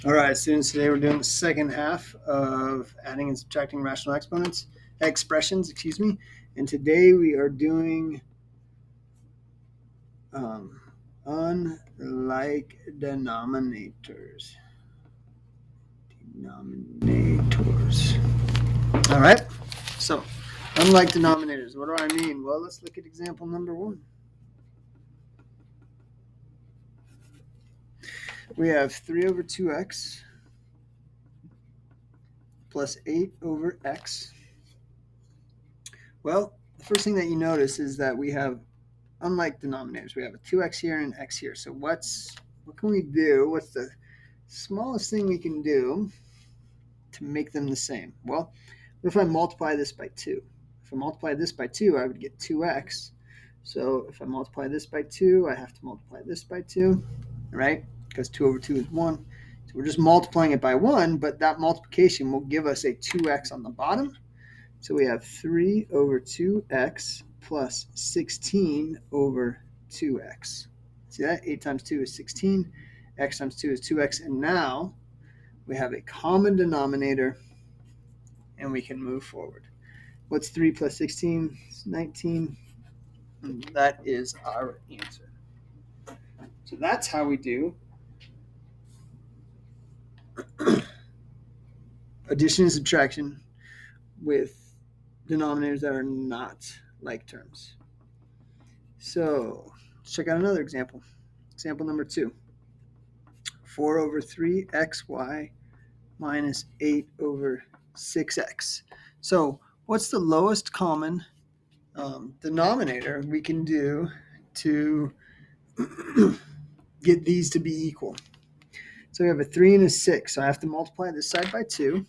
All right, students, today we're doing the second half of adding and subtracting rational expressions, and today we are doing unlike denominators. All right, so unlike denominators, what do I mean? Well, let's look at example number 1. We have 3 over 2x plus 8 over x. Well, the first thing that you notice is that we have, unlike denominators, we have a 2x here and an x here. So what can we do? What's the smallest thing we can do to make them the same? Well, what if I multiply this by 2? If I multiply this by 2, I would get 2x. So if I multiply this by 2, I have to multiply this by 2, right? Because 2 over 2 is 1. So we're just multiplying it by 1, but that multiplication will give us a 2x on the bottom. So we have 3 over 2x plus 16 over 2x. See that? 8 times 2 is 16. X times 2 is 2x. And now we have a common denominator, and we can move forward. What's 3 plus 16? It's 19. And that is our answer. So that's how we do addition and subtraction with denominators that are not like terms. So let's check out another example. Example number 2. 4 over 3xy minus 8 over 6x. So what's the lowest common denominator we can do to get these to be equal? So we have a 3 and a 6. So I have to multiply this side by 2.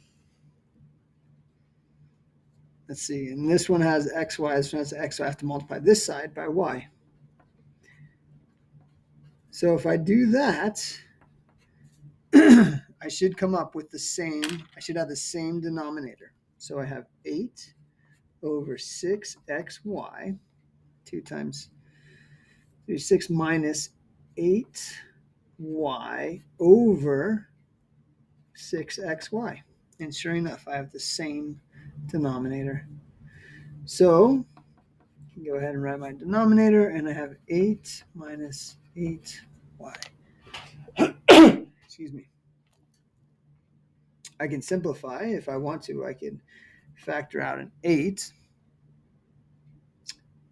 Let's see. And this one has xy. This one has x. So I have to multiply this side by y. So if I do that, I should come up with the same. I should have the same denominator. So I have 8 over 6xy, 2 times 6 minus 8y over 6xy. And sure enough, I have the same denominator. So I can go ahead and write my denominator, and I have 8 minus 8y. Excuse me. I can simplify if I want to. I can factor out an 8.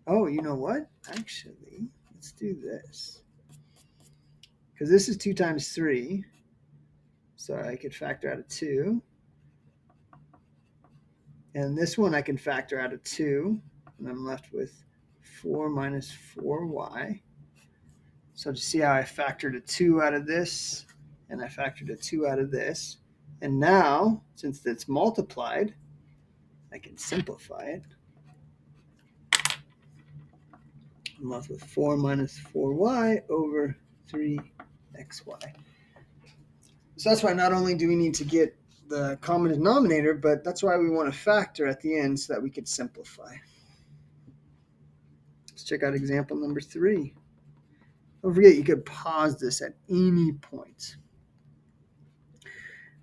Oh, you know what? Actually, let's do this. Because this is 2 times 3. So I could factor out a 2. And this one I can factor out a 2. And I'm left with 4 minus 4y. So to see how I factored a 2 out of this, and I factored a 2 out of this. And now, since it's multiplied, I can simplify it. I'm left with 4 minus 4y over 3xy. So that's why not only do we need to get the common denominator, but that's why we want to factor at the end so that we could simplify. Let's check out example number 3. Don't forget, you could pause this at any point.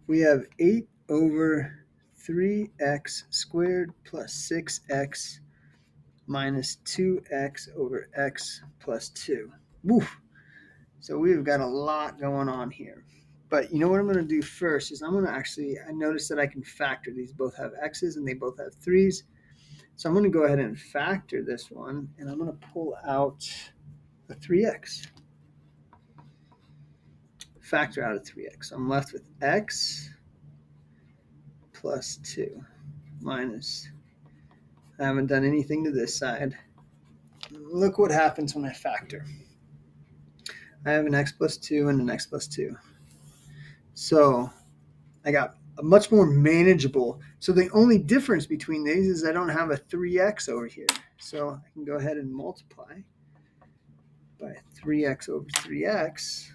We have 8 over 3x squared plus 6x minus 2x over x plus 2. Woof. So we've got a lot going on here. But you know what I'm going to do first is I'm going to I notice that I can factor. These both have x's and they both have 3's. So I'm going to go ahead and factor this one, and I'm going to pull out a 3x. Factor out a 3x. So I'm left with x plus 2 minus, I haven't done anything to this side. Look what happens when I factor. I have an x plus 2 and an x plus 2. So I got a much more manageable. So the only difference between these is I don't have a 3x over here. So I can go ahead and multiply by 3x over 3x.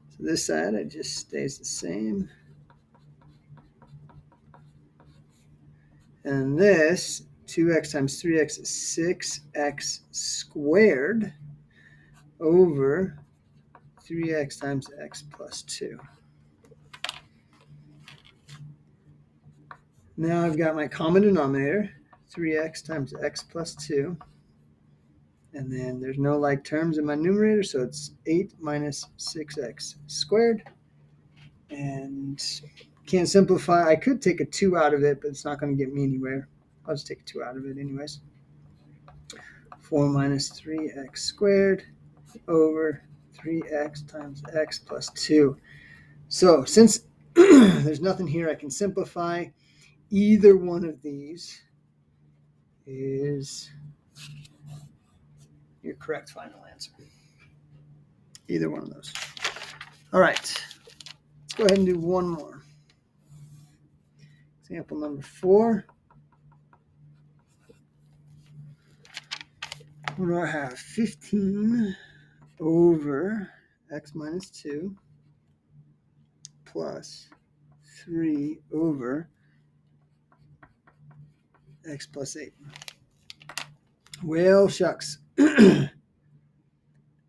So this side, it just stays the same. And this, 2x times 3x is 6x squared over 3x times x plus 2. Now I've got my common denominator, 3x times x plus 2. And then there's no like terms in my numerator, so it's 8 minus 6x squared. And can't simplify. I could take a 2 out of it, but it's not going to get me anywhere. I'll just take a 2 out of it anyways. 4 minus 3x squared over 3x times x plus 2. So since there's nothing here I can simplify, either one of these is your correct final answer. Either one of those. All right. Let's go ahead and do one more. Example number 4. What do I have? 15 over x minus 2 plus 3 over x plus 8. Well, shucks.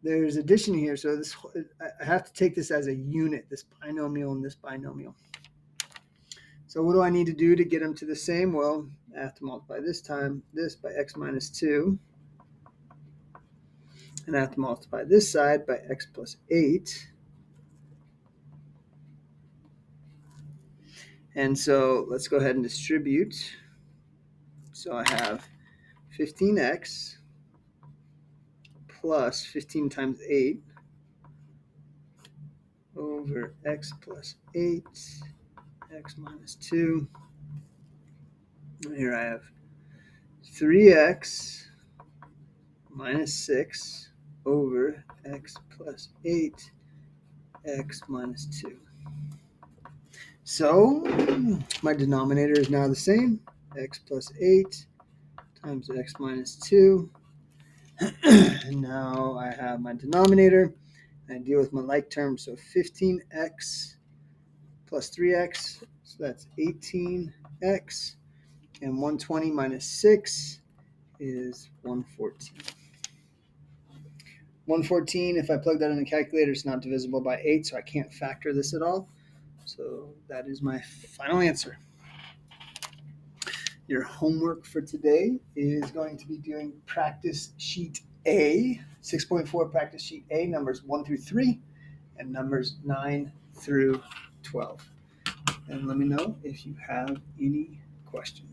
There's addition here, so this I have to take this as a unit, this binomial and this binomial. So what do I need to do to get them to the same? Well, I have to multiply this time this by x minus 2. And I have to multiply this side by x plus 8. And so let's go ahead and distribute. So I have 15x plus 15 times 8 over x plus 8, x minus 2. And here I have 3x minus 6 over x plus 8, x minus 2. So my denominator is now the same, x plus 8 times x minus 2. And now I have my denominator. I deal with my like terms, so 15x plus 3x, so that's 18x. And 120 minus 6 is 114. 114, if I plug that in the calculator, it's not divisible by 8, so I can't factor this at all. So that is my final answer. Your homework for today is going to be doing practice sheet A, 6.4 practice sheet A, numbers 1 through 3, and numbers 9 through 12. And let me know if you have any questions.